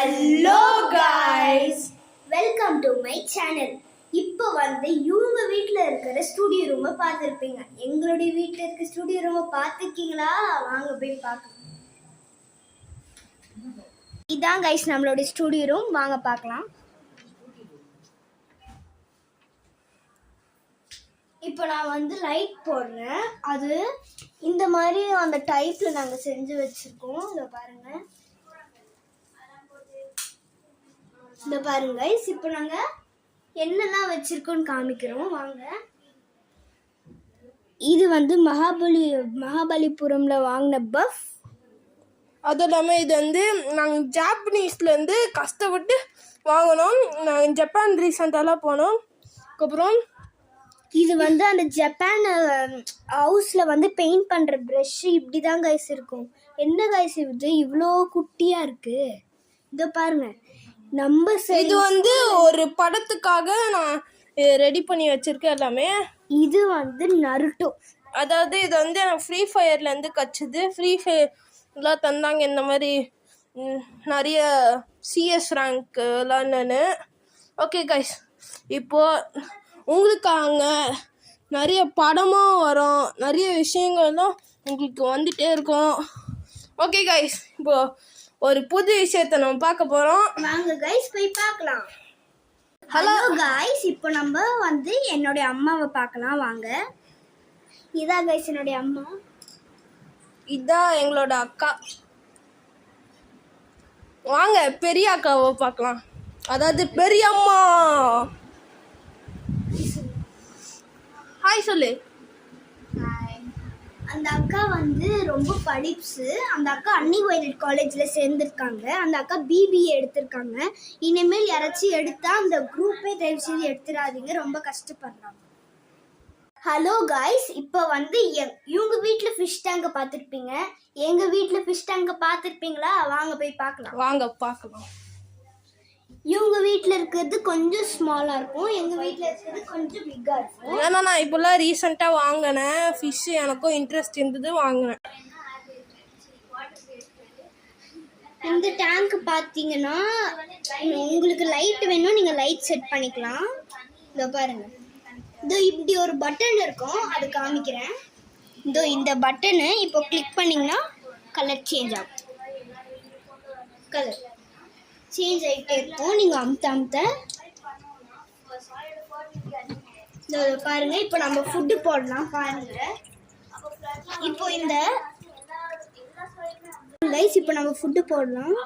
Hello guys, welcome to my channel. இப்போ இவங்க வீட்டில் இருக்கிற ஸ்டுடியோ ரூமை பார்த்துருப்பீங்க. எங்களுடைய வீட்டில் இருக்க ஸ்டுடியோ ரூமை பார்த்துருக்கீங்களா? வாங்க போய் பார்க்கலாம். இதான் கைஸ் நம்மளுடைய ஸ்டுடியோ ரூம், வாங்க பார்க்கலாம். இப்போ நான் லைட் போடுறேன். அது இந்த மாதிரி அந்த டைப்பில் நாங்கள் செஞ்சு வச்சுருக்கோம். இதை பாருங்கள், இந்த பாருங்க கைஸ். இப்போ நாங்கள் என்னெல்லாம் வச்சுருக்கோன்னு காமிக்கிறோம், வாங்க. இது மகாபலிபுரமில் வாங்கின பஃப். அதுவும் இல்லாமல் இது நாங்கள் ஜாப்பனீஸ்லேருந்து கஷ்டப்பட்டு வாங்கினோம். நாங்கள் ஜப்பான் ரீசெண்டாலாம் போனோம். அதுக்கப்புறம் இது அந்த ஜப்பான் ஹவுஸில் பெயிண்ட் பண்ணுற ப்ரஷ்ஷு இப்படி தான் கைஸ் இருக்கும். என்ன கைஸ் இது இவ்வளோ குட்டியாக இருக்குது? இதை பாருங்க. இது ஒரு படத்துக்காக நான் ரெடி பண்ணி வச்சிருக்கேன் எல்லாமே. இது நருட்டோ, அதாவது இது எனக்கு ஃப்ரீ ஃபயர்லேருந்து கச்சுது. ஃப்ரீ ஃபயர்லாம் தந்தாங்க இந்த மாதிரி நிறைய சிஎஸ் ரேங்க்லாம். ஓகே கைஸ், இப்போது உங்களுக்காக நிறைய படமாக வரும், நிறைய விஷயங்கள்லாம் உங்களுக்கு வந்துகிட்டே இருக்கும். ஓகே கைஸ், இப்போது ஒரு புது விஷயத்தை நம்ம பார்க்க போகிறோம். வாங்க கைஸ் போய் பார்க்கலாம். ஹலோ கைஸ், இப்போ நம்ம என்னுடைய அம்மாவை பார்க்கலாம், வாங்க. இதான் கைஸ் என்னுடைய அம்மா. இதான் எங்களோட அக்கா. வாங்க பெரிய அக்காவை பார்க்கலாம், அதாவது பெரிய அம்மா. ஹாய் சொல்லு. அந்த அக்கா ரொம்ப படிப்ஸு. அந்த அக்கா அன்னி வைலட் காலேஜில் சேர்ந்துருக்காங்க. அந்த அக்கா பிபிஏ எடுத்திருக்காங்க. இனிமேல் யாராச்சும் எடுத்தால் அந்த குரூப்பே தயவு செய்து எடுத்துடாதீங்க, ரொம்ப கஷ்டப்படுறாங்க. ஹலோ காய்ஸ், இப்போ இவங்க வீட்டில் ஃபிஷ் டேங்கை பார்த்துருப்பீங்க. எங்கள் வீட்டில் ஃபிஷ் டேங்கை பார்த்துருப்பீங்களா? வாங்க போய் பார்க்கலாம். வாங்க பார்க்கலாம். இவங்க வீட்டில் இருக்கிறது கொஞ்சம் ஸ்மாலாக இருக்கும், எங்கள் வீட்டில் இருக்கிறது கொஞ்சம் பிக்காக இருக்கும். ஏன்னா நான் இப்போல்லாம் ரீசெண்டாக வாங்கினேன் ஃபிஷ்ஷு, எனக்கும் இன்ட்ரெஸ்ட் இருந்தது, வாங்கினேன். இந்த டேங்க் பார்த்தீங்கன்னா உங்களுக்கு லைட் வேணும், நீங்கள் லைட் செட் பண்ணிக்கலாம். இதோ பாருங்கள், இதோ இப்படி ஒரு பட்டன் இருக்கும், அது காமிக்கிறேன். இதோ இந்த பட்டனு இப்போ கிளிக் பண்ணிங்கன்னா கலர் சேஞ்ச் ஆகும். கலர் சேஞ்ச் ஆகிட்டே இருக்கும், நீங்கள் அமுத்த இதோ பாருங்கள். இப்போ நம்ம ஃபுட்டு போடலாம், பாருங்கள். இப்போ இப்போ நம்ம ஃபுட்டு போடலாம்.